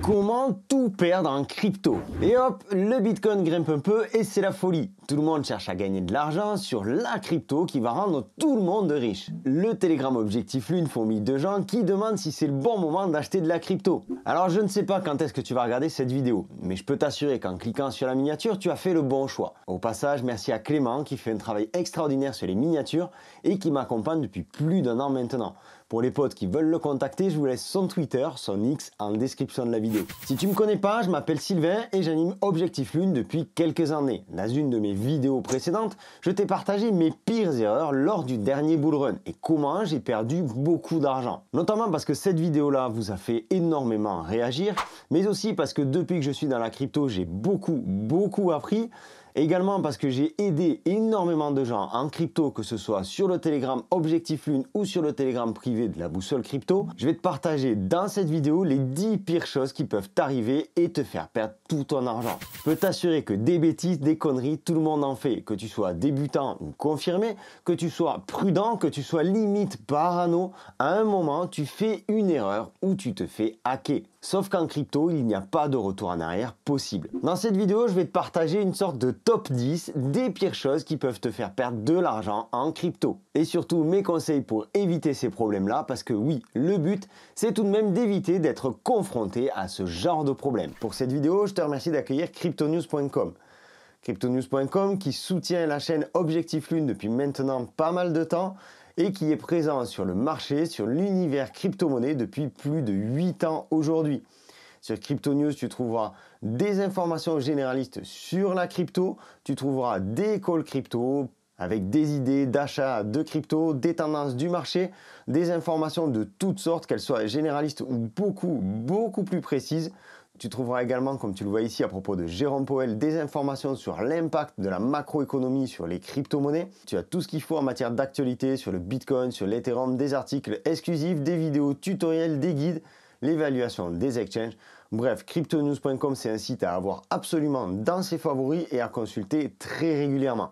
Comment tout perdre en crypto? Et hop, le Bitcoin grimpe un peu et c'est la folie. Tout le monde cherche à gagner de l'argent sur la crypto qui va rendre tout le monde riche. Le Telegram Objectif Lune fourmille de gens qui demandent si c'est le bon moment d'acheter de la crypto. Alors je ne sais pas quand est-ce que tu vas regarder cette vidéo, mais je peux t'assurer qu'en cliquant sur la miniature, tu as fait le bon choix. Au passage, merci à Clément qui fait un travail extraordinaire sur les miniatures et qui m'accompagne depuis plus d'1 an maintenant. Pour les potes qui veulent le contacter, je vous laisse son Twitter, son X en description de la vidéo. Si tu me connais pas, je m'appelle Sylvain et j'anime Objectif Lune depuis quelques années. Dans une de mes vidéos précédentes, je t'ai partagé mes pires erreurs lors du dernier bull run et comment j'ai perdu beaucoup d'argent. Notamment parce que cette vidéo-là vous a fait énormément réagir, mais aussi parce que depuis que je suis dans la crypto, j'ai beaucoup appris. Également parce que j'ai aidé énormément de gens en crypto, que ce soit sur le Telegram Objectif Lune ou sur le Telegram privé de la boussole crypto. Je vais te partager dans cette vidéo les 10 pires choses qui peuvent t'arriver et te faire perdre tout ton argent. Je peux t'assurer que des bêtises, des conneries, tout le monde en fait. Que tu sois débutant ou confirmé, que tu sois prudent, que tu sois limite parano, à un moment tu fais une erreur ou tu te fais hacker. Sauf qu'en crypto, il n'y a pas de retour en arrière possible. Dans cette vidéo, je vais te partager une sorte de top 10 des pires choses qui peuvent te faire perdre de l'argent en crypto. Et surtout, mes conseils pour éviter ces problèmes-là, parce que oui, le but, c'est tout de même d'éviter d'être confronté à ce genre de problème. Pour cette vidéo, je te remercie d'accueillir cryptonews.com. Cryptonews.com qui soutient la chaîne Objectif Lune depuis maintenant pas mal de temps et qui est présent sur le marché, sur l'univers crypto-monnaie depuis plus de 8 ans aujourd'hui. Sur Crypto News, tu trouveras des informations généralistes sur la crypto, tu trouveras des calls crypto avec des idées d'achat de crypto, des tendances du marché, des informations de toutes sortes, qu'elles soient généralistes ou beaucoup plus précises. Tu trouveras également, comme tu le vois ici à propos de Jérôme Powell, des informations sur l'impact de la macroéconomie sur les crypto-monnaies. Tu as tout ce qu'il faut en matière d'actualité sur le Bitcoin, sur l'Ethereum, des articles exclusifs, des vidéos tutoriels, des guides, l'évaluation des exchanges. Bref, cryptonews.com, c'est un site à avoir absolument dans ses favoris et à consulter très régulièrement.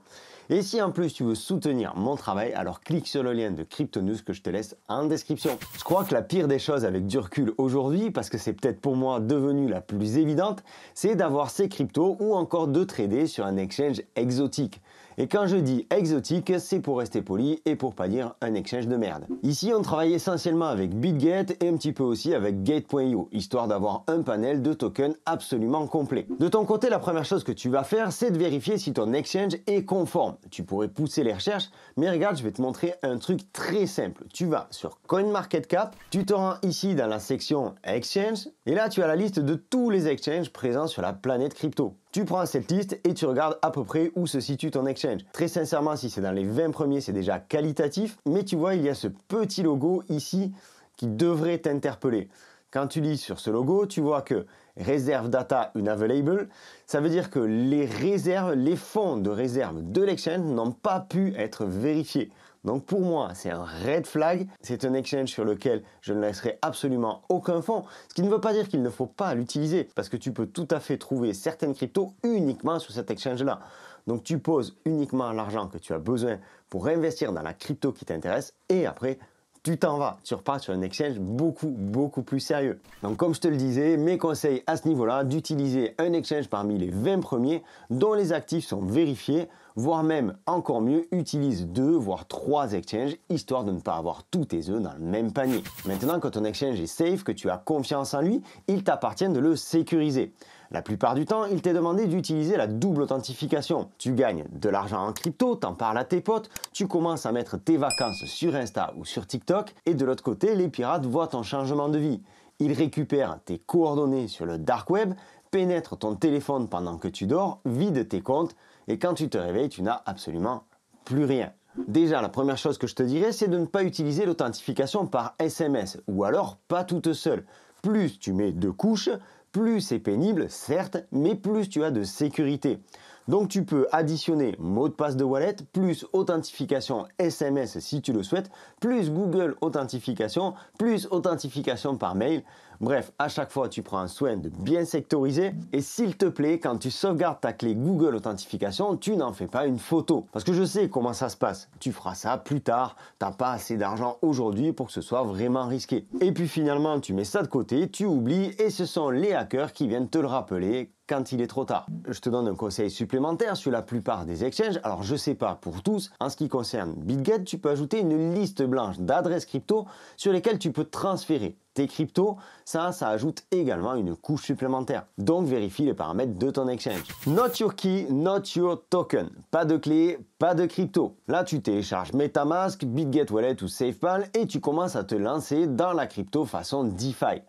Et si en plus tu veux soutenir mon travail, alors clique sur le lien de Crypto News que je te laisse en description. Je crois que la pire des choses avec du recul aujourd'hui, parce que c'est peut-être pour moi devenu la plus évidente, c'est d'avoir ces cryptos ou encore de trader sur un exchange exotique. Et quand je dis exotique, c'est pour rester poli et pour pas dire un exchange de merde. Ici, on travaille essentiellement avec BitGet et un petit peu aussi avec Gate.io, histoire d'avoir un panel de tokens absolument complet. De ton côté, la première chose que tu vas faire, c'est de vérifier si ton exchange est conforme. Tu pourrais pousser les recherches, mais regarde, je vais te montrer un truc très simple. Tu vas sur CoinMarketCap, tu te rends ici dans la section Exchange, et là tu as la liste de tous les exchanges présents sur la planète crypto. Tu prends cette liste et tu regardes à peu près où se situe ton exchange. Très sincèrement, si c'est dans les 20 premiers, c'est déjà qualitatif, mais tu vois, il y a ce petit logo ici qui devrait t'interpeller. Quand tu lis sur ce logo, tu vois que Reserve Data Unavailable, ça veut dire que les réserves, les fonds de réserve de l'exchange n'ont pas pu être vérifiés. Donc pour moi, c'est un red flag. C'est un exchange sur lequel je ne laisserai absolument aucun fonds. Ce qui ne veut pas dire qu'il ne faut pas l'utiliser, parce que tu peux tout à fait trouver certaines cryptos uniquement sur cet exchange-là. Donc tu poses uniquement l'argent que tu as besoin pour investir dans la crypto qui t'intéresse et après, tu t'en vas, tu repars sur un exchange beaucoup plus sérieux. Donc comme je te le disais, mes conseils à ce niveau-là, d'utiliser un exchange parmi les 20 premiers dont les actifs sont vérifiés, voire même encore mieux, utilise 2 voire 3 exchanges, histoire de ne pas avoir tous tes œufs dans le même panier. Maintenant, quand ton exchange est safe, que tu as confiance en lui, il t'appartient de le sécuriser. La plupart du temps, il t'est demandé d'utiliser la double authentification. Tu gagnes de l'argent en crypto, t'en parles à tes potes, tu commences à mettre tes vacances sur Insta ou sur TikTok, et de l'autre côté, les pirates voient ton changement de vie. Ils récupèrent tes coordonnées sur le dark web, pénètrent ton téléphone pendant que tu dors, vident tes comptes, et quand tu te réveilles, tu n'as absolument plus rien. Déjà, la première chose que je te dirais, c'est de ne pas utiliser l'authentification par SMS, ou alors pas toute seule. Plus tu mets 2 couches, plus c'est pénible, certes, mais plus tu as de sécurité. Donc tu peux additionner mot de passe de wallet, plus authentification SMS si tu le souhaites, plus Google Authentification, plus authentification par mail. Bref, à chaque fois, tu prends soin de bien sectoriser et s'il te plaît, quand tu sauvegardes ta clé Google Authentification, tu n'en fais pas une photo. Parce que je sais comment ça se passe. Tu feras ça plus tard, t'as pas assez d'argent aujourd'hui pour que ce soit vraiment risqué. Et puis finalement, tu mets ça de côté, tu oublies et ce sont les hackers qui viennent te le rappeler quand il est trop tard. Je te donne un conseil supplémentaire sur la plupart des exchanges. Alors je sais pas pour tous, en ce qui concerne BitGet, tu peux ajouter une liste blanche d'adresses crypto sur lesquelles tu peux transférer tes cryptos. Ça ajoute également une couche supplémentaire. Donc vérifie les paramètres de ton exchange. Not your key, not your token. Pas de clé, pas de crypto. Là tu télécharges MetaMask, BitGet Wallet ou SafePal et tu commences à te lancer dans la crypto façon DeFi.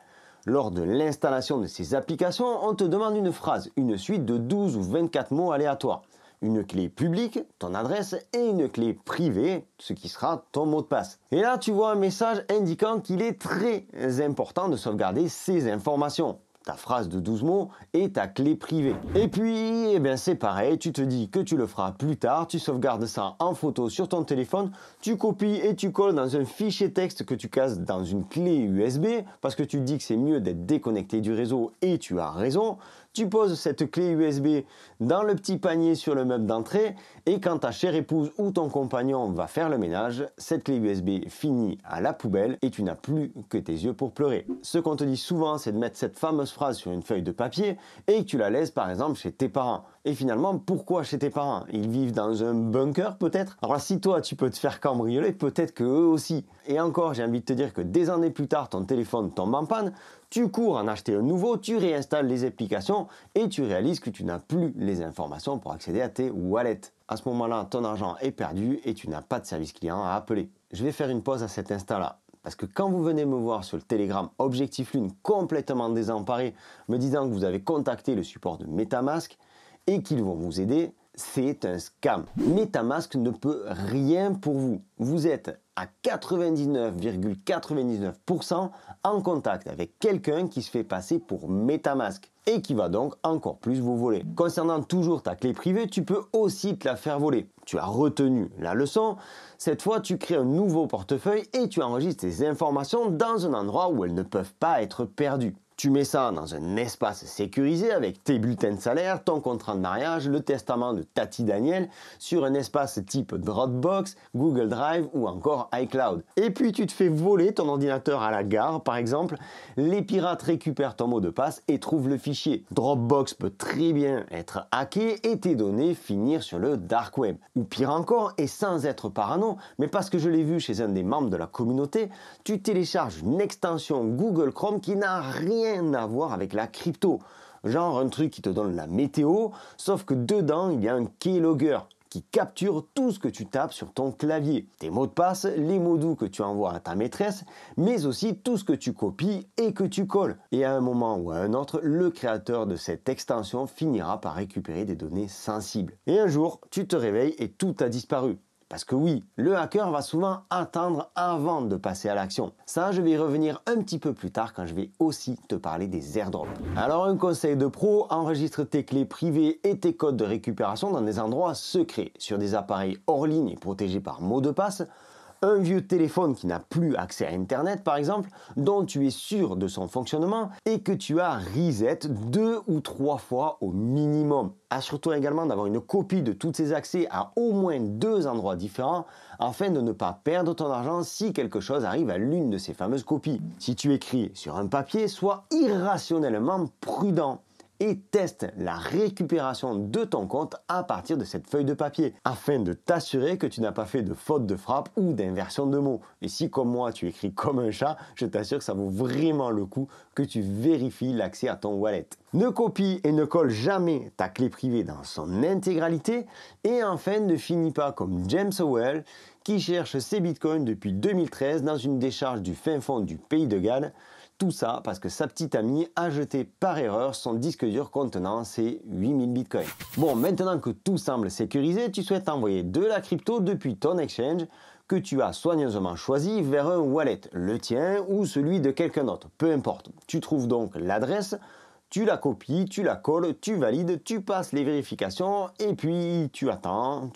Lors de l'installation de ces applications, on te demande une phrase, une suite de 12 ou 24 mots aléatoires. Une clé publique, ton adresse, et une clé privée, ce qui sera ton mot de passe. Et là, tu vois un message indiquant qu'il est très important de sauvegarder ces informations. Ta phrase de 12 mots et ta clé privée. Et puis, eh bien c'est pareil, tu te dis que tu le feras plus tard, tu sauvegardes ça en photo sur ton téléphone, tu copies et tu colles dans un fichier texte que tu casses dans une clé USB, parce que tu dis que c'est mieux d'être déconnecté du réseau et tu as raison. Tu poses cette clé USB dans le petit panier sur le meuble d'entrée et quand ta chère épouse ou ton compagnon va faire le ménage, cette clé USB finit à la poubelle et tu n'as plus que tes yeux pour pleurer. Ce qu'on te dit souvent, c'est de mettre cette fameuse phrase sur une feuille de papier et que tu la laisses par exemple chez tes parents. Et finalement, pourquoi chez tes parents? Ils vivent dans un bunker peut-être? Alors si toi tu peux te faire cambrioler, peut-être que eux aussi. Et encore, j'ai envie de te dire que des années plus tard, ton téléphone tombe en panne, tu cours en acheter un nouveau, tu réinstalles les applications et tu réalises que tu n'as plus les informations pour accéder à tes wallets. À ce moment-là, ton argent est perdu et tu n'as pas de service client à appeler. Je vais faire une pause à cet instant-là. Parce que quand vous venez me voir sur le Telegram Objectif Lune complètement désemparé, me disant que vous avez contacté le support de MetaMask et qu'ils vont vous aider, c'est un scam. MetaMask ne peut rien pour vous. Vous êtes à 99,99% en contact avec quelqu'un qui se fait passer pour MetaMask et qui va donc encore plus vous voler. Concernant toujours ta clé privée, tu peux aussi te la faire voler. Tu as retenu la leçon. Cette fois, tu crées un nouveau portefeuille et tu enregistres tes informations dans un endroit où elles ne peuvent pas être perdues. Tu mets ça dans un espace sécurisé avec tes bulletins de salaire, ton contrat de mariage, le testament de Tati Daniel sur un espace type Dropbox, Google Drive ou encore iCloud. Et puis tu te fais voler ton ordinateur à la gare par exemple, les pirates récupèrent ton mot de passe et trouvent le fichier. Dropbox peut très bien être hacké et tes données finir sur le dark web. Ou pire encore, et sans être parano, mais parce que je l'ai vu chez un des membres de la communauté, tu télécharges une extension Google Chrome qui n'a rien à voir avec la crypto. Genre un truc qui te donne la météo, sauf que dedans il y a un keylogger qui capture tout ce que tu tapes sur ton clavier. Tes mots de passe, les mots doux que tu envoies à ta maîtresse, mais aussi tout ce que tu copies et que tu colles. Et à un moment ou à un autre, le créateur de cette extension finira par récupérer des données sensibles. Et un jour, tu te réveilles et tout a disparu. Parce que oui, le hacker va souvent attendre avant de passer à l'action. Ça, je vais y revenir un petit peu plus tard quand je vais aussi te parler des airdrops. Alors un conseil de pro, enregistre tes clés privées et tes codes de récupération dans des endroits secrets, sur des appareils hors ligne et protégés par mot de passe, un vieux téléphone qui n'a plus accès à Internet par exemple, dont tu es sûr de son fonctionnement et que tu as reset 2 ou 3 fois au minimum. Assure-toi également d'avoir une copie de tous ces accès à au moins 2 endroits différents afin de ne pas perdre ton argent si quelque chose arrive à l'une de ces fameuses copies. Si tu écris sur un papier, sois irrationnellement prudent et teste la récupération de ton compte à partir de cette feuille de papier afin de t'assurer que tu n'as pas fait de faute de frappe ou d'inversion de mots. Et si comme moi tu écris comme un chat, je t'assure que ça vaut vraiment le coup que tu vérifies l'accès à ton wallet. Ne copie et ne colle jamais ta clé privée dans son intégralité et enfin ne finis pas comme James Howell qui cherche ses bitcoins depuis 2013 dans une décharge du fin fond du pays de Galles. Tout ça parce que sa petite amie a jeté par erreur son disque dur contenant ses 8000 bitcoins. Bon, maintenant que tout semble sécurisé, tu souhaites envoyer de la crypto depuis ton exchange que tu as soigneusement choisi vers un wallet, le tien ou celui de quelqu'un d'autre, peu importe. Tu trouves donc l'adresse, tu la copies, tu la colles, tu valides, tu passes les vérifications et puis tu attends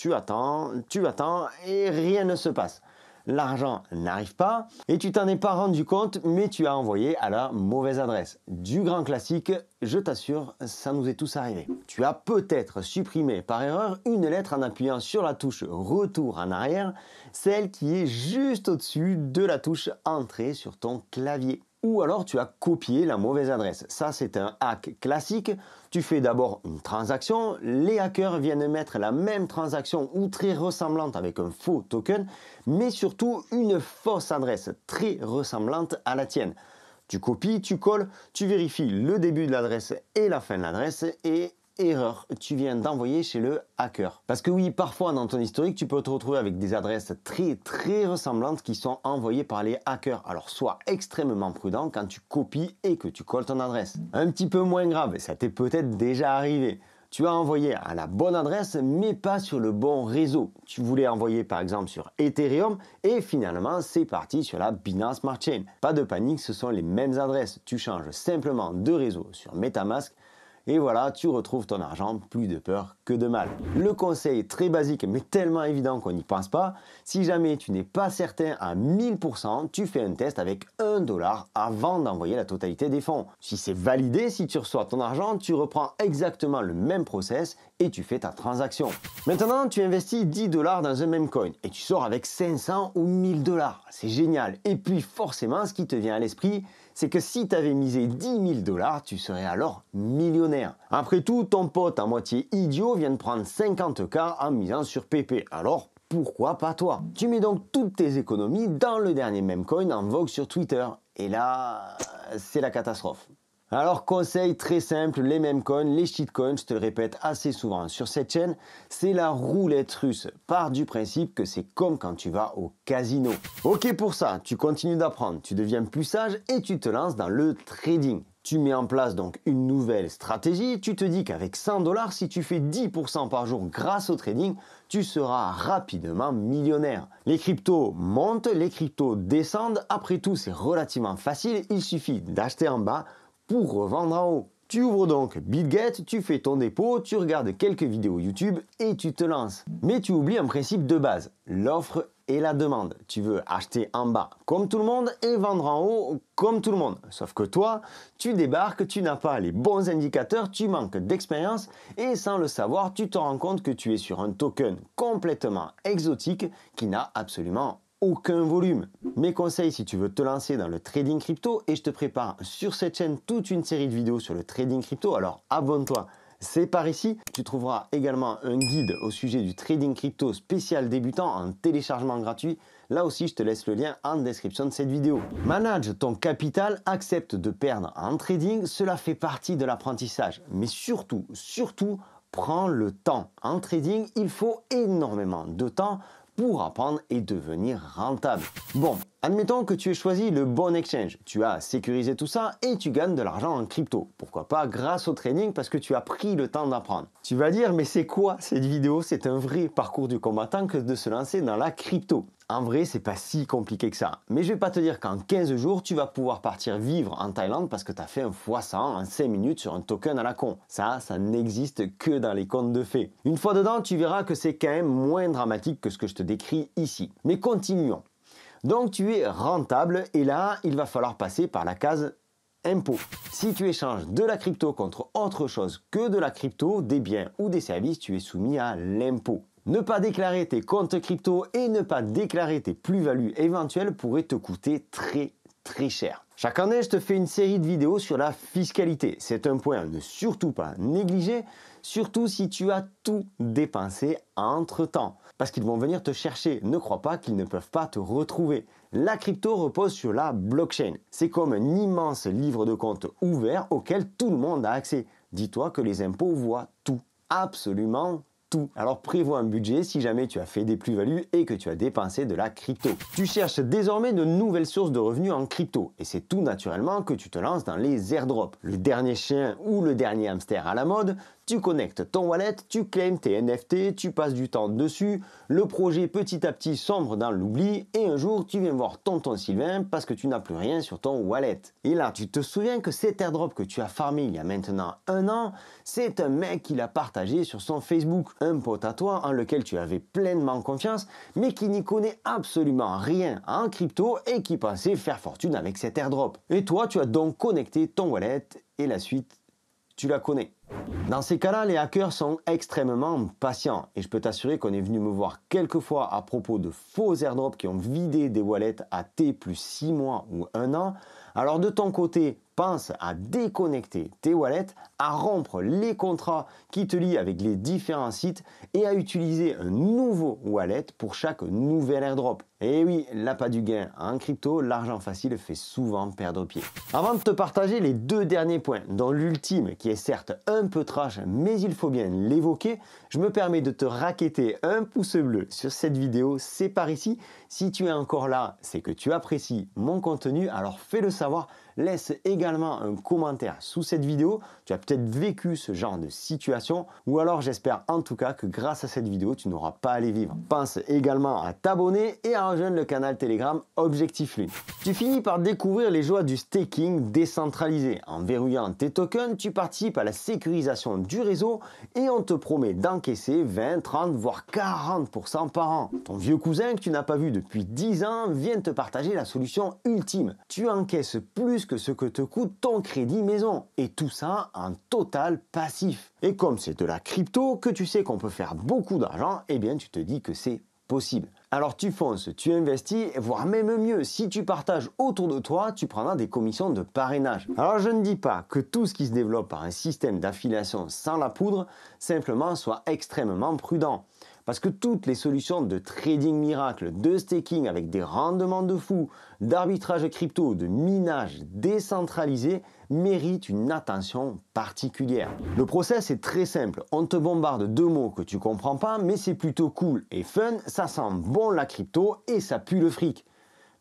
et rien ne se passe. l'argent n'arrive pas et tu t'en es pas rendu compte, mais tu as envoyé à la mauvaise adresse. Du grand classique, je t'assure, ça nous est tous arrivé. Tu as peut-être supprimé par erreur une lettre en appuyant sur la touche retour en arrière, celle qui est juste au-dessus de la touche entrée sur ton clavier. Ou alors tu as copié la mauvaise adresse. Ça, c'est un hack classique. Tu fais d'abord une transaction, les hackers viennent mettre la même transaction ou très ressemblante avec un faux token, mais surtout une fausse adresse très ressemblante à la tienne. Tu copies, tu colles, tu vérifies le début de l'adresse et la fin de l'adresse et erreur, tu viens d'envoyer chez le hacker. Parce que oui, parfois dans ton historique, tu peux te retrouver avec des adresses très ressemblantes qui sont envoyées par les hackers. Alors sois extrêmement prudent quand tu copies et que tu colles ton adresse. Un petit peu moins grave, ça t'est peut-être déjà arrivé. Tu as envoyé à la bonne adresse, mais pas sur le bon réseau. Tu voulais envoyer par exemple sur Ethereum et finalement c'est parti sur la Binance Smart Chain. Pas de panique, ce sont les mêmes adresses. Tu changes simplement de réseau sur MetaMask. Et voilà, tu retrouves ton argent, plus de peur que de mal. Le conseil très basique mais tellement évident qu'on n'y pense pas, si jamais tu n'es pas certain à 1000%, tu fais un test avec $1 avant d'envoyer la totalité des fonds. Si c'est validé, si tu reçois ton argent, tu reprends exactement le même process et tu fais ta transaction. Maintenant, tu investis $10 dans un même coin et tu sors avec 500 ou $1000. C'est génial. Et puis forcément, ce qui te vient à l'esprit, c'est que si tu avais misé $10 000, tu serais alors millionnaire. Après tout, ton pote à moitié idiot vient de prendre 50K en misant sur PP. Alors, pourquoi pas toi? Tu mets donc toutes tes économies dans le dernier meme coin en vogue sur Twitter. Et là, c'est la catastrophe. Alors conseil très simple, les meme coins, les shitcoins, je te le répète assez souvent sur cette chaîne, c'est la roulette russe. Pars du principe que c'est comme quand tu vas au casino. Ok pour ça, tu continues d'apprendre, tu deviens plus sage et tu te lances dans le trading. Tu mets en place donc une nouvelle stratégie, tu te dis qu'avec $100, si tu fais 10% par jour grâce au trading, tu seras rapidement millionnaire. Les cryptos montent, les cryptos descendent, après tout c'est relativement facile, il suffit d'acheter en bas pour revendre en haut. Tu ouvres donc BitGet, tu fais ton dépôt, tu regardes quelques vidéos YouTube et tu te lances. Mais tu oublies un principe de base, l'offre et la demande. Tu veux acheter en bas comme tout le monde et vendre en haut comme tout le monde. Sauf que toi, tu débarques, tu n'as pas les bons indicateurs, tu manques d'expérience et sans le savoir, tu te rends compte que tu es sur un token complètement exotique qui n'a absolument aucun volume. Mes conseils si tu veux te lancer dans le trading crypto, et je te prépare sur cette chaîne toute une série de vidéos sur le trading crypto, alors abonne-toi, c'est par ici. Tu trouveras également un guide au sujet du trading crypto spécial débutant en téléchargement gratuit. Là aussi, je te laisse le lien en description de cette vidéo. Manage ton capital, accepte de perdre en trading, cela fait partie de l'apprentissage. Mais surtout, prends le temps. En trading, il faut énormément de temps pour apprendre et devenir rentable. Bon, admettons que tu aies choisi le bon exchange. Tu as sécurisé tout ça et tu gagnes de l'argent en crypto. Pourquoi pas grâce au trading parce que tu as pris le temps d'apprendre. Tu vas dire, mais c'est quoi cette vidéo? C'est un vrai parcours du combattant que de se lancer dans la crypto. En vrai, c'est pas si compliqué que ça. Mais je vais pas te dire qu'en 15 jours, tu vas pouvoir partir vivre en Thaïlande parce que tu as fait un x100 en 5 minutes sur un token à la con. Ça n'existe que dans les contes de fées. Une fois dedans, tu verras que c'est quand même moins dramatique que ce que je te décris ici. Mais continuons. Donc tu es rentable et là, il va falloir passer par la case impôts. Si tu échanges de la crypto contre autre chose que de la crypto, des biens ou des services, tu es soumis à l'impôt. Ne pas déclarer tes comptes crypto et ne pas déclarer tes plus-values éventuelles pourrait te coûter très cher. Chaque année, je te fais une série de vidéos sur la fiscalité. C'est un point à ne surtout pas négliger, surtout si tu as tout dépensé entre-temps. Parce qu'ils vont venir te chercher. Ne crois pas qu'ils ne peuvent pas te retrouver. La crypto repose sur la blockchain. C'est comme un immense livre de compte ouvert auquel tout le monde a accès. Dis-toi que les impôts voient tout, absolument tout. Alors prévois un budget si jamais tu as fait des plus-values et que tu as dépensé de la crypto. Tu cherches désormais de nouvelles sources de revenus en crypto et c'est tout naturellement que tu te lances dans les airdrops. Le dernier chien ou le dernier hamster à la mode, tu connectes ton wallet, tu claims tes NFT, tu passes du temps dessus, le projet petit à petit sombre dans l'oubli et un jour tu viens voir tonton Sylvain parce que tu n'as plus rien sur ton wallet. Et là tu te souviens que cet airdrop que tu as farmé il y a maintenant 1 an, c'est un mec qui l'a partagé sur son Facebook. un pote à toi en lequel tu avais pleinement confiance, mais qui n'y connaît absolument rien en crypto et qui pensait faire fortune avec cet airdrop. Et toi, tu as donc connecté ton wallet et la suite, tu la connais. Dans ces cas-là, les hackers sont extrêmement patients et je peux t'assurer qu'on est venu me voir quelques fois à propos de faux airdrops qui ont vidé des wallets à T plus 6 mois ou 1 an. Alors de ton côté, pense à déconnecter tes wallets, à rompre les contrats qui te lient avec les différents sites et à utiliser un nouveau wallet pour chaque nouvel airdrop. Et oui, l'appât du gain en crypto, l'argent facile fait souvent perdre pied. Avant de te partager les 2 derniers points, dont l'ultime qui est certes un peu trash, mais il faut bien l'évoquer, je me permets de te racketter un pouce bleu sur cette vidéo, c'est par ici. Si tu es encore là, c'est que tu apprécies mon contenu, alors fais-le savoir. Laisse également un commentaire sous cette vidéo. Tu as peut-être vécu ce genre de situation ou alors j'espère en tout cas que grâce à cette vidéo, tu n'auras pas à les vivre. Pense également à t'abonner et à rejoindre le canal Telegram Objectif Lune. Tu finis par découvrir les joies du staking décentralisé. En verrouillant tes tokens, tu participes à la sécurisation du réseau et on te promet d'encaisser 20, 30 voire 40% par an. Ton vieux cousin que tu n'as pas vu depuis 10 ans vient te partager la solution ultime. Tu encaisses plus que ce que te coûte ton crédit maison. Et tout ça en total passif. Et comme c'est de la crypto, que tu sais qu'on peut faire beaucoup d'argent, eh bien tu te dis que c'est possible. Alors tu fonces, tu investis, voire même mieux, si tu partages autour de toi, tu prendras des commissions de parrainage. Alors je ne dis pas que tout ce qui se développe par un système d'affiliation sans la poudre, simplement soit extrêmement prudent. Parce que toutes les solutions de trading miracle, de staking avec des rendements de fou, d'arbitrage crypto, de minage décentralisé méritent une attention particulière. Le process est très simple. On te bombarde 2 mots que tu comprends pas, mais c'est plutôt cool et fun. Ça sent bon la crypto et ça pue le fric.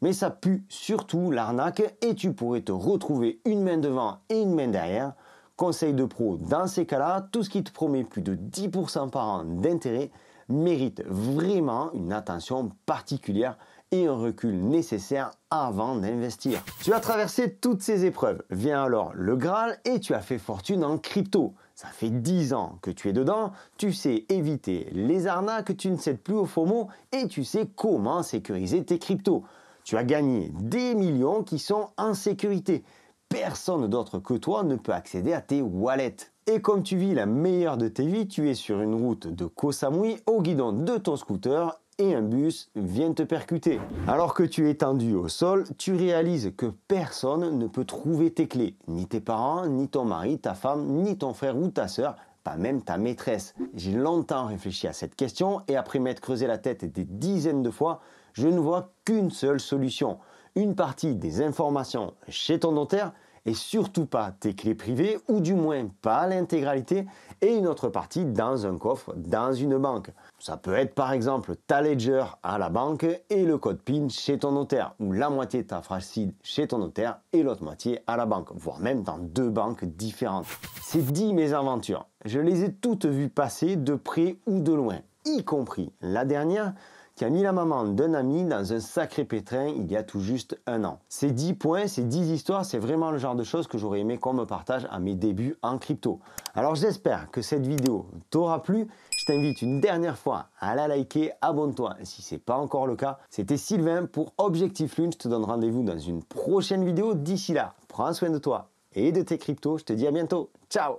Mais ça pue surtout l'arnaque et tu pourrais te retrouver une main devant et une main derrière. Conseil de pro, dans ces cas-là, tout ce qui te promet plus de 10% par an d'intérêt mérite vraiment une attention particulière et un recul nécessaire avant d'investir. Tu as traversé toutes ces épreuves, vient alors le Graal et tu as fait fortune en crypto. Ça fait 10 ans que tu es dedans, tu sais éviter les arnaques, tu ne cèdes plus au FOMO et tu sais comment sécuriser tes cryptos. Tu as gagné des millions qui sont en sécurité. Personne d'autre que toi ne peut accéder à tes wallets. Et comme tu vis la meilleure de tes vies, tu es sur une route de Koh Samui au guidon de ton scooter et un bus vient te percuter. Alors que tu es tendu au sol, tu réalises que personne ne peut trouver tes clés. Ni tes parents, ni ton mari, ta femme, ni ton frère ou ta sœur, pas même ta maîtresse. J'ai longtemps réfléchi à cette question et après m'être creusé la tête des dizaines de fois, je ne vois qu'une seule solution. Une partie des informations chez ton notaire et surtout pas tes clés privées ou du moins pas l'intégralité et une autre partie dans un coffre dans une banque. Ça peut être par exemple ta ledger à la banque et le code PIN chez ton notaire ou la moitié de ta fracide chez ton notaire et l'autre moitié à la banque, voire même dans 2 banques différentes. Ces 10 mésaventures, je les ai toutes vues passer de près ou de loin, y compris la dernière qui a mis la maman d'un ami dans un sacré pétrin il y a tout juste 1 an. Ces 10 points, ces 10 histoires, c'est vraiment le genre de choses que j'aurais aimé qu'on me partage à mes débuts en crypto. Alors j'espère que cette vidéo t'aura plu. Je t'invite une dernière fois à la liker, abonne-toi si ce n'est pas encore le cas. C'était Sylvain pour Objectif Lune, je te donne rendez-vous dans une prochaine vidéo. D'ici là, prends soin de toi et de tes cryptos. Je te dis à bientôt. Ciao!